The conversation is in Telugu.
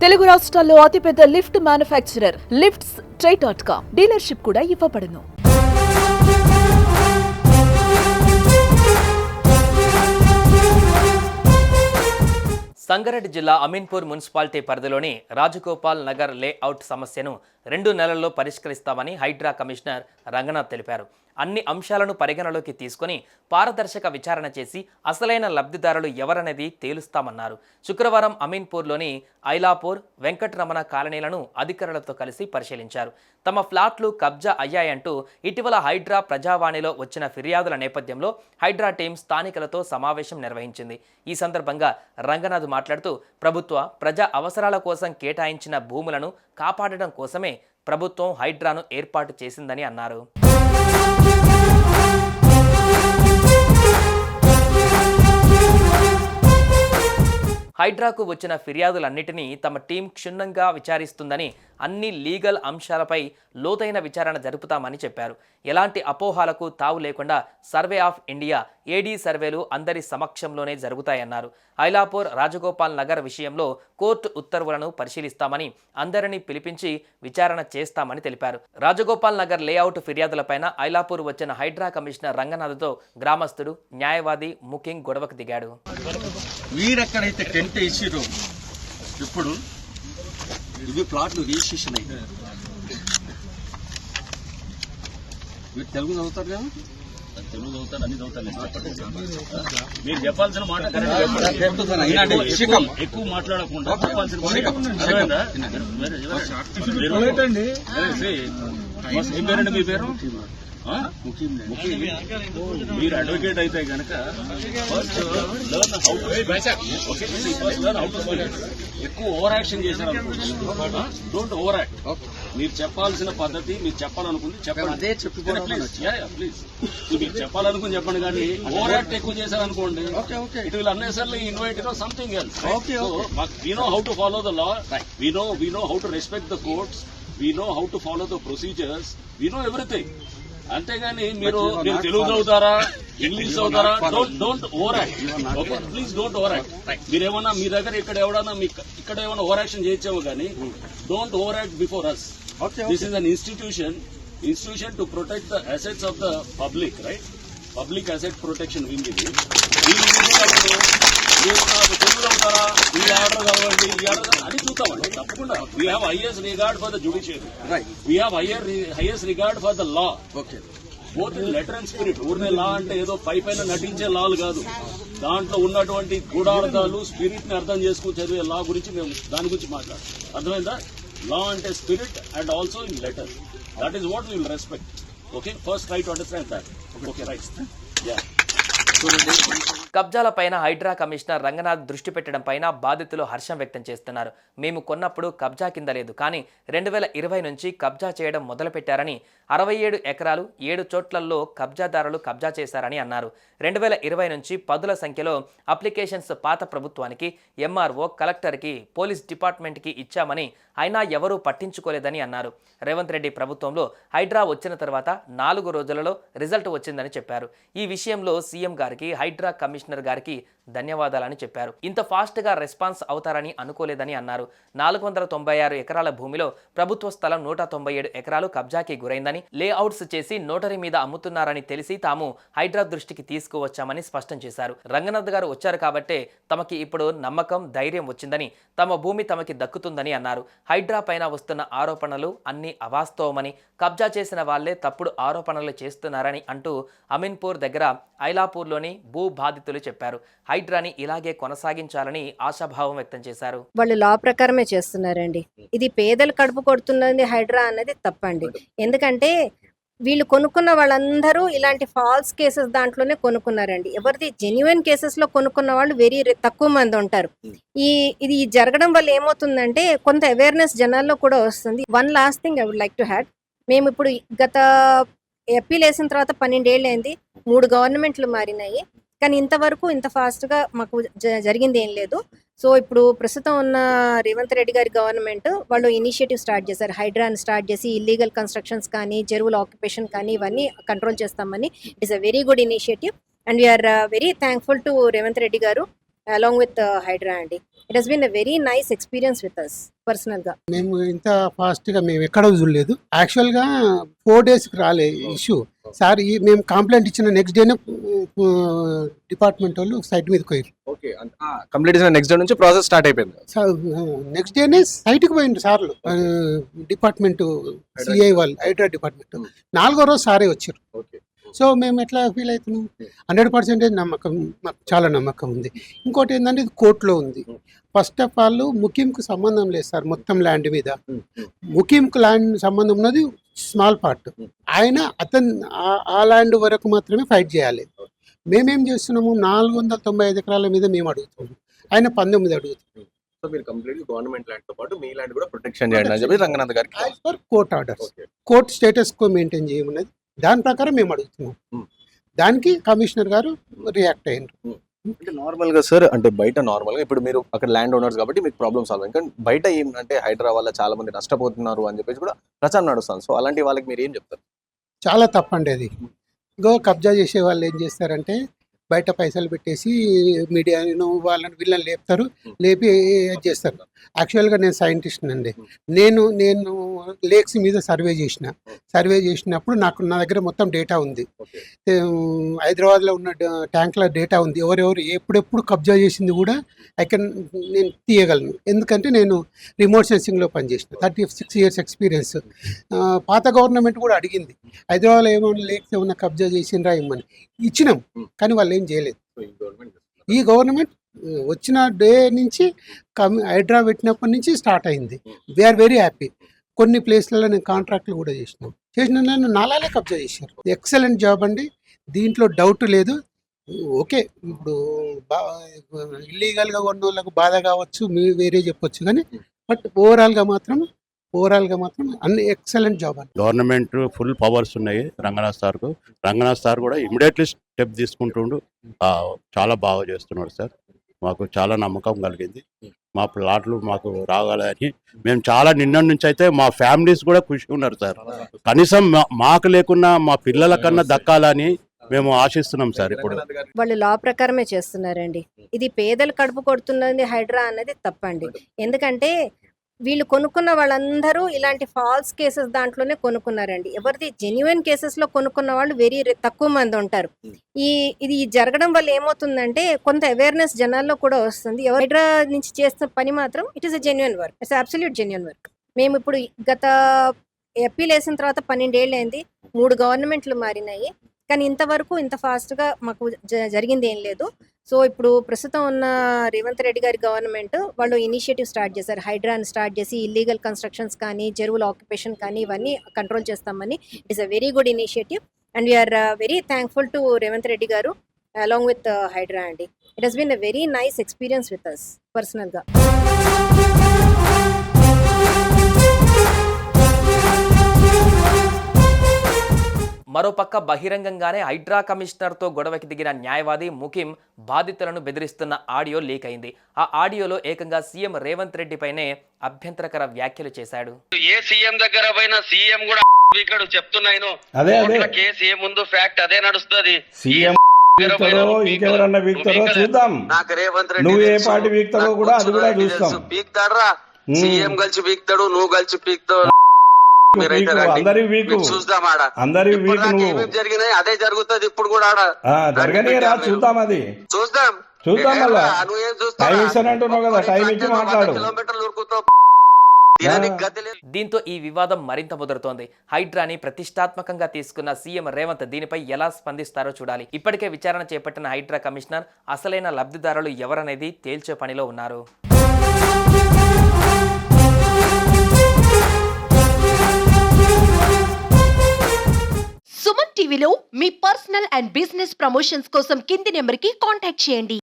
తెలుగు రాష్ట్రాల్లో అతిపెద్ద లిఫ్ట్ మ్యానుఫ్యాక్చరర్ లిఫ్ట్స్ ట్రై.com డీలర్షిప్ కూడా ఇవ్వబడును. సంగారెడ్డి జిల్లా అమీన్పూర్ మున్సిపాలిటీ పరిధిలోని రాజగోపాల్ నగర్ లేఅవుట్ సమస్యను 2 నెలల్లో పరిష్కరిస్తామని హైడ్రా కమిషనర్ రంగనాథ్ తెలిపారు. అన్ని అంశాలను పరిగణలోకి తీసుకుని పారదర్శక విచారణ చేసి అసలైన లబ్ధిదారులు ఎవరనేది తేలుస్తామన్నారు. శుక్రవారం అమీన్పూర్లోని ఐలాపూర్ వెంకటరమణ కాలనీలను అధికారులతో కలిసి పరిశీలించారు. తమ ఫ్లాట్లు కబ్జా అయ్యాయంటూ ఇటీవల హైడ్రా ప్రజావాణిలో వచ్చిన ఫిర్యాదుల నేపథ్యంలో హైడ్రా టీం స్థానికులతో సమావేశం నిర్వహించింది. ఈ సందర్భంగా రంగనాథ్ మాట్లాడుతూ ప్రభుత్వ ప్రజా అవసరాల కోసం కేటాయించిన భూములను కాపాడడం కోసమే ప్రభుత్వం హైడ్రాను ఏర్పాటు చేసిందని అన్నారు. హైడ్రాకు వచ్చిన ఫిర్యాదులన్నిటినీ తమ టీం క్షుణ్ణంగా విచారిస్తుందని, అన్ని లీగల్ అంశాలపై లోతైన విచారణ జరుపుతామని చెప్పారు. ఎలాంటి అపోహాలకు తావు లేకుండా సర్వే ఆఫ్ ఇండియా ఏడీ సర్వేలు అందరి సమక్షంలోనే జరుగుతాయన్నారు. ఐలాపూర్ రాజగోపాల్ నగర్ విషయంలో కోర్టు ఉత్తర్వులను పరిశీలిస్తామని, అందరినీ పిలిపించి విచారణ చేస్తామని తెలిపారు. రాజగోపాల్ నగర్ లేఅవుట్ ఫిర్యాదులపైన ఐలాపూర్ వచ్చిన హైడ్రా కమిషనర్ రంగనాథ్తో గ్రామస్తుడు, న్యాయవాది ముకింగ్ గొడవకు దిగాడు. వీరెక్కడైతే టెంట్ వేసిరో ఇప్పుడు ఇవి ప్లాట్లు రిజిస్ట్రేషన్ అయ్యాయి. మీరు తెలుగు చదువుతారు కదా? తెలుగు చదువుతాను, అన్ని చదువుతాను. మీరు చెప్పాల్సిన మాట ఎక్కువ మాట్లాడకుండా చెప్పాల్సిన ఏం పేరండి మీ పేరు? మీరు అడ్వకేట్ అయితే కనుక first learn how to speak. ఎక్కువ ఓవర్ యాక్షన్ చేశారు అనుకోండి, డోంట్ ఓవర్ యాక్ట్. మీరు చెప్పాల్సిన పద్ధతి, మీరు చెప్పాలనుకుంది చెప్పండి. అదే చెప్పుకోండి ప్లీజ్. మీరు చెప్పాలనుకుని చెప్పండి, కానీ ఓవర్ యాక్ట్ ఎక్కువ చేశారనుకోండి it will unnecessarily invite something else. We know how to follow the law. We know how to respect the courts. We know how to follow the procedures. We know everything. అంతేగాని మీరు తెలుగు చదువుతారా, ఇంగ్లీష్ చదువుతారా, don't overact. Okay, please don't overact. మీరేమన్నా మీ దగ్గర ఇక్కడ ఏమైనా ఓవర్ యాక్షన్ చేయొచ్చామో కానీ don't overact before us. This is an institution to protect the assets of the public, right? Public asset protection wing ఇది. మీరు తెలుగు చదువుతారా, ఈ ఆర్డర్ చదవండి, ఈ ఆర్డర్ అని చూద్దామండి. తప్పకుండా we have highest regard for the judiciary, we have highest regard for the law. Both in letter and spirit. ఊరినే లా అంటే ఏదో పైన నటించే లాలు కాదు, దాంట్లో ఉన్నటువంటి గూఢార్థాలు, స్పిరిట్ ని అర్థం చేసుకుని చదివే లా గురించి మేము దాని గురించి మాట్లాడాం. అర్థమైందా? లా అంటే spirit and also in letter. That is what we will respect. Okay, first try to understand that. Okay, right. Yeah. కబ్జాలపైన హైడ్రా కమిషనర్ రంగనాథ్ దృష్టి పెట్టడం పైన బాధితులు హర్షం వ్యక్తం చేస్తున్నారు. మేము కొన్నప్పుడు కబ్జా కింద లేదు, కానీ 2020 నుంచి కబ్జా చేయడం మొదలుపెట్టారని, 67 ఎకరాలు 7 చోట్లలో కబ్జాదారులు కబ్జా చేశారని అన్నారు. 2020 నుంచి పదుల సంఖ్యలో అప్లికేషన్స్ పాత ప్రభుత్వానికి, ఎంఆర్ఓ, కలెక్టర్కి, పోలీస్ డిపార్ట్మెంట్కి ఇచ్చామని, అయినా ఎవరూ పట్టించుకోలేదని అన్నారు. రేవంత్ రెడ్డి ప్రభుత్వంలో హైడ్రా వచ్చిన తర్వాత 4 రోజులలో రిజల్ట్ వచ్చిందని చెప్పారు. ఈ విషయంలో సీఎం గారికి, హైడ్రా కమిషనర్ గారికి ధన్యవాదాలని చెప్పారు. ఇంత ఫాస్ట్ గా రెస్పాన్స్ అవుతారని అనుకోలేదని అన్నారు. 496 ఎకరాల భూమిలో ప్రభుత్వ స్థలం 197 ఎకరాలు కబ్జాకి గురైందని, లేఅవుట్స్ చేసి నోటరీ మీద అమ్ముతున్నారని తెలిసి తాము హైడ్రా దృష్టికి తీసుకువచ్చామని స్పష్టం చేశారు. రంగనాథ్ గారు వచ్చారు కాబట్టే తమకి ఇప్పుడు నమ్మకం, ధైర్యం వచ్చిందని, తమ భూమి తమకి దక్కుతుందని అన్నారు. హైడ్రా పైన వస్తున్న ఆరోపణలు అన్ని అవాస్తవమని, కబ్జా చేసిన వాళ్లే తప్పుడు ఆరోపణలు చేస్తున్నారని అంటూ అమీన్పూర్ దగ్గర ఐలాపూర్లోని భూ బాధితులు చెప్పారు. హైడ్రాని ఇలాగే కొనసాగించాలని ఆశాభావం వ్యక్తం చేశారు. వాళ్ళు లా ప్రకారమే చేస్తున్నారండి. ఇది పేదలు కడుపు కొడుతున్నది హైడ్రా అనేది తప్పండి. ఎందుకంటే వీళ్ళు కొనుక్కున్న వాళ్ళందరూ ఇలాంటి ఫాల్స్ కేసెస్ దాంట్లోనే కొనుక్కున్నారండి. ఎవరిది జెన్యున్ కేసెస్ లో కొనుక్కున్న వాళ్ళు వెరీ తక్కువ మంది ఉంటారు. ఇది జరగడం వల్ల ఏమవుతుందంటే కొంత అవేర్నెస్ జనాల్లో కూడా వస్తుంది. One last thing I would like to had, మేము ఇప్పుడు గత అప్పీల్ వేసిన తర్వాత 12 ఏళ్ళు అయింది. 3 గవర్నమెంట్లు మారినాయి, కానీ ఇంతవరకు ఇంత ఫాస్ట్గా మాకు జరిగింది ఏం లేదు. సో ఇప్పుడు ప్రస్తుతం ఉన్న రేవంత్ రెడ్డి గారి గవర్నమెంట్ వాళ్ళు ఇనిషియేటివ్ స్టార్ట్ చేశారు. హైడ్రాని స్టార్ట్ చేసి ఇల్లీగల్ కన్స్ట్రక్షన్స్ కానీ, చెరువుల ఆక్యుపేషన్ కానీ ఇవన్నీ కంట్రోల్ చేస్తామని. It is a very good initiative and we are very thankful to Revanth Reddy garu. Along with HYDRAA అండి. It has been a very nice experience with us personal గా. మేము ఇంత ఫాస్ట్ గా మేము ఎక్కడ చూడలేదు. యాక్చువల్ గా 4 days కి రాలే ఇష్యూ సార్. మేము కంప్లైంట్ ఇచ్చిన నెక్స్ట్ డేనే డిపార్ట్మెంట్ వాళ్ళు సైట్ మీదకి పోయారు. ఓకే, కంప్లీట్ చేసిన నెక్స్ట్ డే నుంచి ప్రాసెస్ స్టార్ట్ అయిపోయింది. నెక్స్ట్ డేనే సైట్ కి పోయింది సార్లు, డిపార్ట్మెంట్ సిఐ వాళ్ళు, హైడ్రా డిపార్ట్మెంట్. 4వ రోజు సారే వచ్చారు. ఓకే, సో మేము ఎట్లా ఫీల్ అవుతున్నాం? 100% నమ్మకం, మాకు చాలా నమ్మకం ఉంది. ఇంకోటి ఏంటంటే ఇది కోర్టులో ఉంది. ఫస్ట్ ఆఫ్ ఆల్ ముఖీంకు సంబంధం లేదు సార్ మొత్తం ల్యాండ్ మీద. ముఖీంకు ల్యాండ్ సంబంధం ఉన్నది స్మాల్ పార్ట్. అతను ఆ ల్యాండ్ వరకు మాత్రమే ఫైట్ చేయాలి. మేమేం చేస్తున్నాము, 495 ఎకరాల మీద మేము అడుగుతున్నాము, ఆయన 19 అడుగుతున్నాము. సో మీరు కంప్లీట్ గవర్నమెంట్ ల్యాండ్ తో పాటు మీ ల్యాండ్ కూడా ప్రొటెక్షన్ చేయండి అని చెప్పి రంగనాథ్ గారికి as per court orders, court status quo maintain చేయమన్నది, దాని ప్రకారం మేము అడుగుతున్నాం. దానికి కమిషనర్ గారు రియాక్ట్ అయ్యారు. అంటే నార్మల్ గా సార్, అంటే బయట నార్మల్ గా ఇప్పుడు మీరు అక్కడ ల్యాండ్ ఓనర్స్ కాబట్టి మీకు ప్రాబ్లమ్ సాల్వ్ అయింది. కానీ బయట ఏంటంటే హైడ్రా వల్ల చాలా మంది నష్టపోతున్నారు అని చెప్పేసి కూడా ప్రచారం నడుస్తుంది. సో అలాంటి వాళ్ళకి మీరు ఏం చెప్తారు? చాలా తప్పండి అది. కబ్జా చేసే వాళ్ళు ఏం చేస్తారంటే బయట పైసలు పెట్టేసి మీడియాను వాళ్ళని వీళ్ళని లేపుతారు, లేపి చేస్తారు. యాక్చువల్గా నేను సైంటిస్ట్ అండి. నేను లేక్స్ మీద సర్వే చేసినప్పుడు నా దగ్గర మొత్తం డేటా ఉంది. హైదరాబాద్లో ఉన్న ట్యాంక్ల డేటా ఉంది. ఎవరెవరు ఎప్పుడెప్పుడు కబ్జా చేసింది కూడా నేను తీయగలను. ఎందుకంటే నేను రిమోట్ సెన్సింగ్లో పనిచేసిన 36 years ఎక్స్పీరియన్స్. పాత గవర్నమెంట్ కూడా అడిగింది హైదరాబాద్లో ఏమైనా లేక్స్ ఏమైనా కబ్జా చేసిండ్రా ఇమ్మని. ఇచ్చినాం, కానీ వాళ్ళు ఏం చేయలేదు. ఈ గవర్నమెంట్ వచ్చిన డే నుంచి హైడ్రా పెట్టినప్పటి నుంచి స్టార్ట్ అయింది. We are very happy. కొన్ని ప్లేస్లలో నేను కాంట్రాక్ట్లు కూడా చేసిన నాలాలే కబ్జా చేశారు. ఎక్సలెంట్ జాబ్ అండి, దీంట్లో డౌట్ లేదు. ఓకే, ఇప్పుడు ఇల్లీగల్గా ఉన్న వాళ్ళకు బాధ కావచ్చు, మీరు వేరే చెప్పొచ్చు, కానీ బట్ ఓవరాల్గా మాత్రం అన్ని ఎక్సలెంట్ జాబ్ అండి. గవర్నమెంట్ ఫుల్ పవర్స్ ఉన్నాయి రంగనాథ్ సార్ కూడా ఇమీడియట్లీ స్టెప్ తీసుకుంటుండు. చాలా బాగా చేస్తున్నాడు సార్. మాకు చాలా నమ్మకం కలిగింది. మా ప్లాట్లు మాకు రావాలని మేము చాలా నిన్న నుంచి అయితే మా ఫ్యామిలీస్ కూడా ఖుషి ఉన్నారు సార్. కనీసం మాకు లేకున్నా మా పిల్లల కన్నా దక్కాలని మేము ఆశిస్తున్నాం సార్. ఇప్పుడు వాళ్ళు లా ప్రకారమే చేస్తున్నారండి. ఇది పేదలు కడుపు కొడుతున్నది హైడ్రా అనేది తప్పండి. ఎందుకంటే వీళ్ళు కొనుక్కున్న వాళ్ళందరూ ఇలాంటి ఫాల్స్ కేసెస్ దాంట్లోనే కొనుక్కున్నారండి. ఎవరిది జెన్యున్ కేసెస్ లో కొనుక్కున్న వాళ్ళు వెరీ తక్కువ మంది ఉంటారు. ఇది జరగడం వల్ల ఏమవుతుందంటే కొంత అవేర్నెస్ జనాల్లో కూడా వస్తుంది. హైడ్రా నుంచి చేస్తున్న పని మాత్రం it is a genuine work, it's absolute genuine work. మేము ఇప్పుడు గత అప్పీల్ వేసిన తర్వాత 12 ఏళ్ళు అయింది. 3 గవర్నమెంట్లు మారినాయి, కానీ ఇంతవరకు ఇంత ఫాస్ట్గా మాకు జరిగింది ఏం లేదు. సో ఇప్పుడు ప్రస్తుతం ఉన్న రేవంత్ రెడ్డి గారి గవర్నమెంట్ వాళ్ళు ఇనిషియేటివ్ స్టార్ట్ చేశారు. హైడ్రాని స్టార్ట్ చేసి ఇల్లీగల్ కన్స్ట్రక్షన్స్ కానీ, చెరువుల ఆక్యుపేషన్ కానీ ఇవన్నీ కంట్రోల్ చేస్తామని. It is a very good initiative and we are very thankful to Revanth Reddy garu along with HYDRAA అండి. It has been a very nice experience with us పర్సనల్గా. మరోపక్క బహిరంగంగానే హైడ్రా కమిషనర్తో గొడవకి దిగిన న్యాయవాది ముఖీం బాధితులను బెదిరిస్తున్న ఆడియో లీక్ అయింది. ఆ ఆడియోలో ఏకంగా సీఎం రేవంత్ రెడ్డిపైనే అభ్యంతరకర వ్యాఖ్యలు చేశాడు. ఏ సీఎం దగ్గర పోయినా సీఎం కూడా ఇక్కడ చెప్తున్నాను, కేసు ఏ ముందు ఫ్యాక్ట్ అదే నడుస్తుంది. ఇంకెవరన్నా వీక్తారో చూద్దాం. నాకు రేవంత్ రెడ్డి నువ్వు ఏ పార్టీ వీక్తారో కూడా అది కూడా చూస్తాం. పీక్తాడ్రా, సీఎం కలిసి పీక్తాడు, నువ్వు కలిసి పీక్తావు. అందరి వీక్ అందరి వీక్ జరిగినాయి, అదే జరుగుతుంది ఇప్పుడు కూడా. జరగనిరా, చూద్దాం, అది చూద్దాం. మళ్ళా టైం ఇస్తానంటున్నావు కదా, టైం ఇచ్చి మాట్లాడు. దీంతో ఈ వివాదం మరింత ముదురుతోంది. హైడ్రాని ప్రతిష్టాత్మకంగా తీసుకున్న సీఎం రేవంత్ దీనిపై ఎలా స్పందిస్తారో చూడాలి. ఇప్పటికే విచారణ చేపట్టిన హైడ్రా కమిషనర్ అసలైన లబ్ధిదారులు ఎవరనేది తేల్చే పనిలో ఉన్నారు. సుమన్ టీవీలో మీ పర్సనల్ అండ్ బిజినెస్ ప్రమోషన్స్ కోసం కింది నెంబర్కి కాంటాక్ట్ చేయండి.